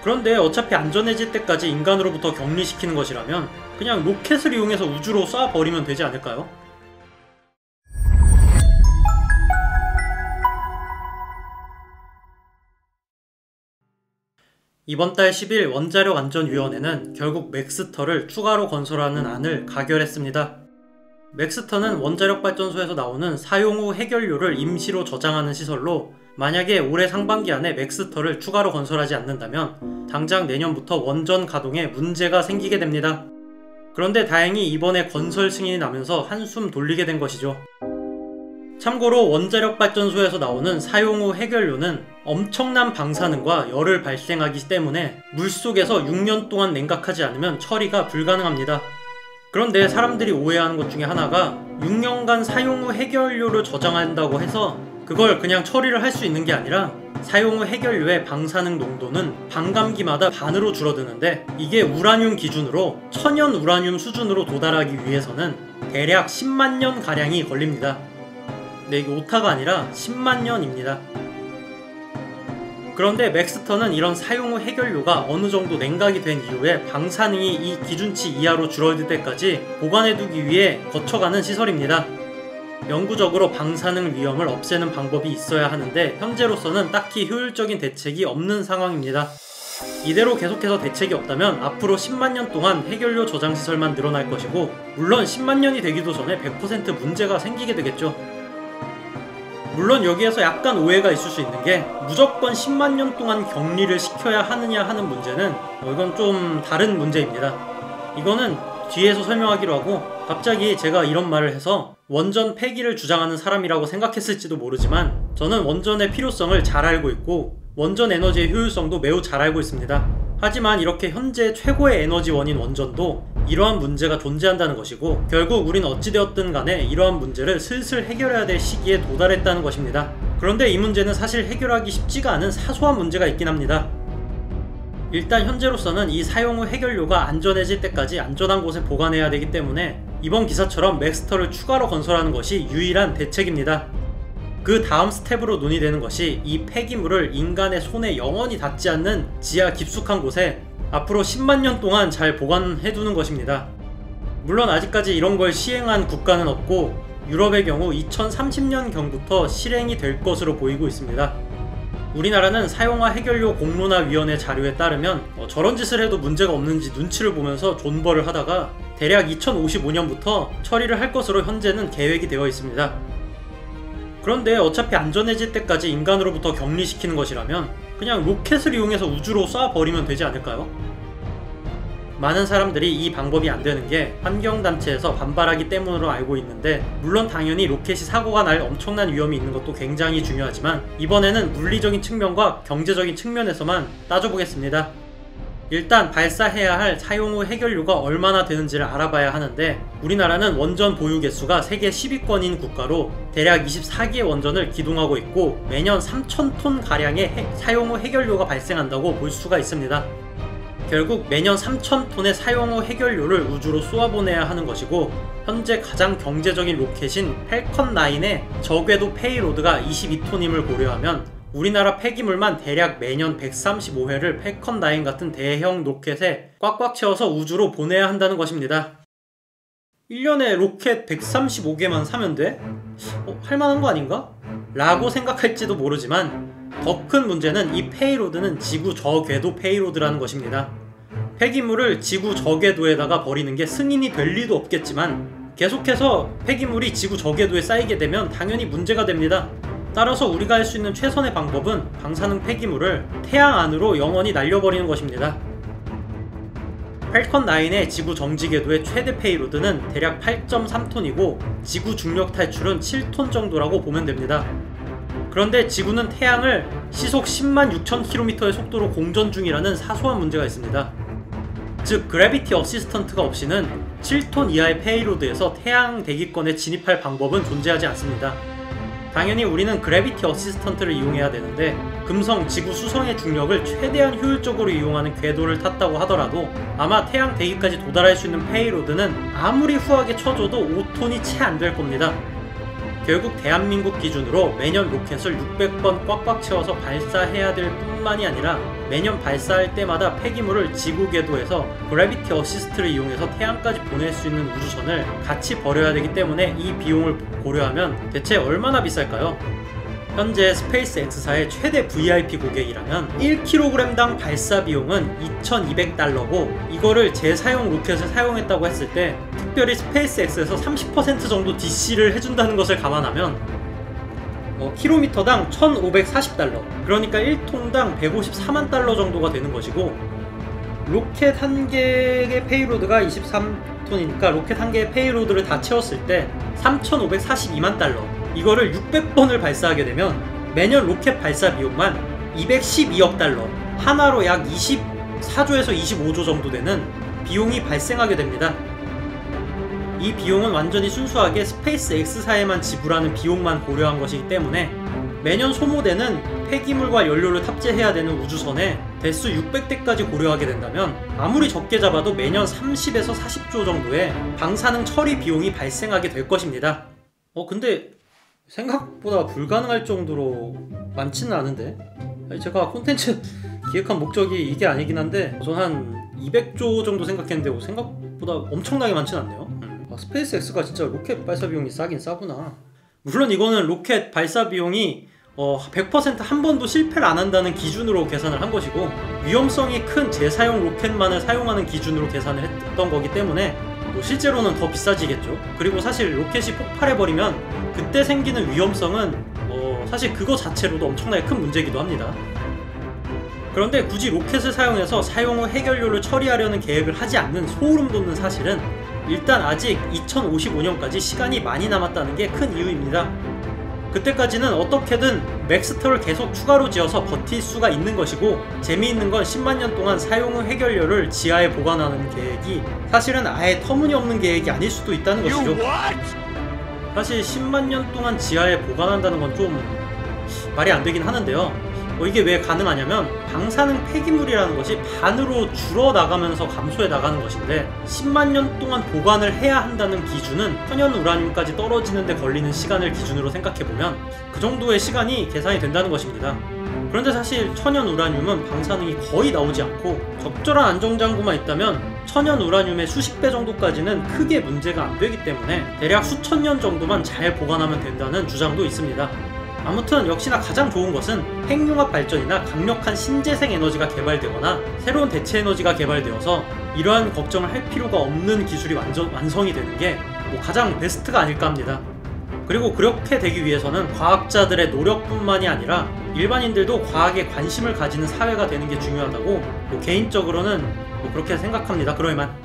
그런데 어차피 안전해질 때까지 인간으로부터 격리시키는 것이라면 그냥 로켓을 이용해서 우주로 쏴버리면 되지 않을까요? 이번 달 10일 원자력안전위원회는 결국 맥스터를 추가로 건설하는 안을 가결했습니다. 맥스터는 원자력발전소에서 나오는 사용 후 해결료를 임시로 저장하는 시설로 만약에 올해 상반기 안에 맥스터를 추가로 건설하지 않는다면 당장 내년부터 원전 가동에 문제가 생기게 됩니다. 그런데 다행히 이번에 건설 승인이 나면서 한숨 돌리게 된 것이죠. 참고로 원자력발전소에서 나오는 사용 후 해결료는 엄청난 방사능과 열을 발생하기 때문에 물속에서 6년 동안 냉각하지 않으면 처리가 불가능합니다. 그런데 사람들이 오해하는 것 중에 하나가 6년간 사용 후 해결료를 저장한다고 해서 그걸 그냥 처리를 할 수 있는 게 아니라 사용 후 해결료의 방사능 농도는 반감기마다 반으로 줄어드는데 이게 우라늄 기준으로 천연 우라늄 수준으로 도달하기 위해서는 대략 10만 년 가량이 걸립니다. 네, 이게 오타가 아니라 10만 년입니다. 그런데 맥스터는 이런 사용 후 해결료가 어느 정도 냉각이 된 이후에 방사능이 이 기준치 이하로 줄어들 때까지 보관해두기 위해 거쳐가는 시설입니다. 영구적으로 방사능 위험을 없애는 방법이 있어야 하는데 현재로서는 딱히 효율적인 대책이 없는 상황입니다. 이대로 계속해서 대책이 없다면 앞으로 10만 년 동안 해결료 저장 시설만 늘어날 것이고 물론 10만 년이 되기도 전에 100% 문제가 생기게 되겠죠. 물론 여기에서 약간 오해가 있을 수 있는 게 무조건 10만 년 동안 격리를 시켜야 하느냐 하는 문제는 이건 좀 다른 문제입니다. 이거는 뒤에서 설명하기로 하고 갑자기 제가 이런 말을 해서 원전 폐기를 주장하는 사람이라고 생각했을지도 모르지만 저는 원전의 필요성을 잘 알고 있고 원전 에너지의 효율성도 매우 잘 알고 있습니다. 하지만 이렇게 현재 최고의 에너지원인 원전도 이러한 문제가 존재한다는 것이고 결국 우린 어찌되었든 간에 이러한 문제를 슬슬 해결해야 될 시기에 도달했다는 것입니다. 그런데 이 문제는 사실 해결하기 쉽지가 않은 사소한 문제가 있긴 합니다. 일단 현재로서는 이 사용 후 해결료가 안전해질 때까지 안전한 곳에 보관해야 되기 때문에 이번 기사처럼 맥스터를 추가로 건설하는 것이 유일한 대책입니다. 그 다음 스텝으로 논의되는 것이 이 폐기물을 인간의 손에 영원히 닿지 않는 지하 깊숙한 곳에 앞으로 10만 년 동안 잘 보관해두는 것입니다. 물론 아직까지 이런 걸 시행한 국가는 없고 유럽의 경우 2030년경부터 실행이 될 것으로 보이고 있습니다. 우리나라는 사용화 해결료 공론화위원회 자료에 따르면 저런 짓을 해도 문제가 없는지 눈치를 보면서 존버를 하다가 대략 2055년부터 처리를 할 것으로 현재는 계획이 되어 있습니다. 그런데 어차피 안전해질 때까지 인간으로부터 격리시키는 것이라면 그냥 로켓을 이용해서 우주로 쏴버리면 되지 않을까요? 많은 사람들이 이 방법이 안되는 게 환경단체에서 반발하기 때문으로 알고 있는데 물론 당연히 로켓이 사고가 날 엄청난 위험이 있는 것도 굉장히 중요하지만 이번에는 물리적인 측면과 경제적인 측면에서만 따져보겠습니다. 일단 발사해야 할 사용 후 해결료가 얼마나 되는지를 알아봐야 하는데 우리나라는 원전 보유 개수가 세계 10위권인 국가로 대략 24개의 원전을 기동하고 있고 매년 3,000톤 가량의 사용 후 해결료가 발생한다고 볼 수가 있습니다. 결국 매년 3,000톤의 사용 후 해결료를 우주로 쏘아보내야 하는 것이고 현재 가장 경제적인 로켓인 팰컨 9의 저궤도 페이로드가 22톤임을 고려하면 우리나라 폐기물만 대략 매년 135회를 팰컨 9 같은 대형 로켓에 꽉꽉 채워서 우주로 보내야 한다는 것입니다. 1년에 로켓 135개만 사면 돼? 할만한 거 아닌가? 라고 생각할지도 모르지만 더 큰 문제는 이 페이로드는 지구 저궤도 페이로드라는 것입니다. 폐기물을 지구 저궤도에다가 버리는 게 승인이 될 리도 없겠지만 계속해서 폐기물이 지구 저궤도에 쌓이게 되면 당연히 문제가 됩니다. 따라서 우리가 할 수 있는 최선의 방법은 방사능 폐기물을 태양 안으로 영원히 날려버리는 것입니다. 팰컨 9의 지구 정지궤도의 최대 페이로드는 대략 8.3톤이고 지구 중력 탈출은 7톤 정도라고 보면 됩니다. 그런데 지구는 태양을 시속 10만 6천 km의 속도로 공전 중이라는 사소한 문제가 있습니다. 즉 그래비티 어시스턴트가 없이는 7톤 이하의 페이로드에서 태양 대기권에 진입할 방법은 존재하지 않습니다. 당연히 우리는 그래비티 어시스턴트를 이용해야 되는데 금성, 지구 수성의 중력을 최대한 효율적으로 이용하는 궤도를 탔다고 하더라도 아마 태양 대기까지 도달할 수 있는 페이로드는 아무리 후하게 쳐줘도 5톤이 채 안 될 겁니다. 결국 대한민국 기준으로 매년 로켓을 600번 꽉꽉 채워서 발사해야 될 뿐만이 아니라 매년 발사할 때마다 폐기물을 지구 궤도에서 그래비티 어시스트를 이용해서 태양까지 보낼 수 있는 우주선을 같이 버려야 되기 때문에 이 비용을 고려하면 대체 얼마나 비쌀까요? 현재 스페이스 X사의 최대 VIP 고객이라면 1kg당 발사 비용은 $2,200고 이거를 재사용 로켓을 사용했다고 했을 때 특별히 스페이스 X에서 30% 정도 DC를 해준다는 것을 감안하면 킬로미터당 $1,540, 그러니까 1톤당 $154만 정도가 되는 것이고, 로켓 한 개의 페이로드가 23톤이니까 로켓 한 개의 페이로드를 다 채웠을 때 $3,542만, 이거를 600번을 발사하게 되면 매년 로켓 발사 비용만 $212억, 하나로 약 24조에서 25조 정도 되는 비용이 발생하게 됩니다. 이 비용은 완전히 순수하게 스페이스 X사에만 지불하는 비용만 고려한 것이기 때문에 매년 소모되는 폐기물과 연료를 탑재해야 되는 우주선에 대수 600대까지 고려하게 된다면 아무리 적게 잡아도 매년 30에서 40조 정도의 방사능 처리 비용이 발생하게 될 것입니다. 근데 생각보다 불가능할 정도로 많지는 않은데, 제가 콘텐츠 기획한 목적이 이게 아니긴 한데 전 한 200조 정도 생각했는데 생각보다 엄청나게 많지는 않네요. 스페이스 X가 진짜 로켓 발사 비용이 싸긴 싸구나. 물론 이거는 로켓 발사 비용이 100% 한 번도 실패를 안 한다는 기준으로 계산을 한 것이고, 위험성이 큰 재사용 로켓만을 사용하는 기준으로 계산을 했던 거기 때문에 실제로는 더 비싸지겠죠. 그리고 사실 로켓이 폭발해버리면 그때 생기는 위험성은 사실 그거 자체로도 엄청나게 큰 문제이기도 합니다. 그런데 굳이 로켓을 사용해서 사용 후 해결료를 처리하려는 계획을 하지 않는 소름 돋는 사실은 일단 아직 2055년까지 시간이 많이 남았다는 게 큰 이유입니다. 그때까지는 어떻게든 맥스터를 계속 추가로 지어서 버틸 수가 있는 것이고, 재미있는 건 10만 년 동안 사용 후 해결료를 지하에 보관하는 계획이 사실은 아예 터무니없는 계획이 아닐 수도 있다는 것이죠. 사실 10만 년 동안 지하에 보관한다는 건 좀 말이 안 되긴 하는데요. 이게 왜 가능하냐면 방사능 폐기물이라는 것이 반으로 줄어나가면서 감소해 나가는 것인데 10만 년 동안 보관을 해야 한다는 기준은 천연 우라늄까지 떨어지는 데 걸리는 시간을 기준으로 생각해보면 그 정도의 시간이 계산이 된다는 것입니다. 그런데 사실 천연 우라늄은 방사능이 거의 나오지 않고 적절한 안정장구만 있다면 천연 우라늄의 수십 배 정도까지는 크게 문제가 안 되기 때문에 대략 수천 년 정도만 잘 보관하면 된다는 주장도 있습니다. 아무튼 역시나 가장 좋은 것은 핵융합 발전이나 강력한 신재생 에너지가 개발되거나 새로운 대체 에너지가 개발되어서 이러한 걱정을 할 필요가 없는 기술이 완성이 되는 게 가장 베스트가 아닐까 합니다. 그리고 그렇게 되기 위해서는 과학자들의 노력뿐만이 아니라 일반인들도 과학에 관심을 가지는 사회가 되는 게 중요하다고 개인적으로는 그렇게 생각합니다. 그럼 이만.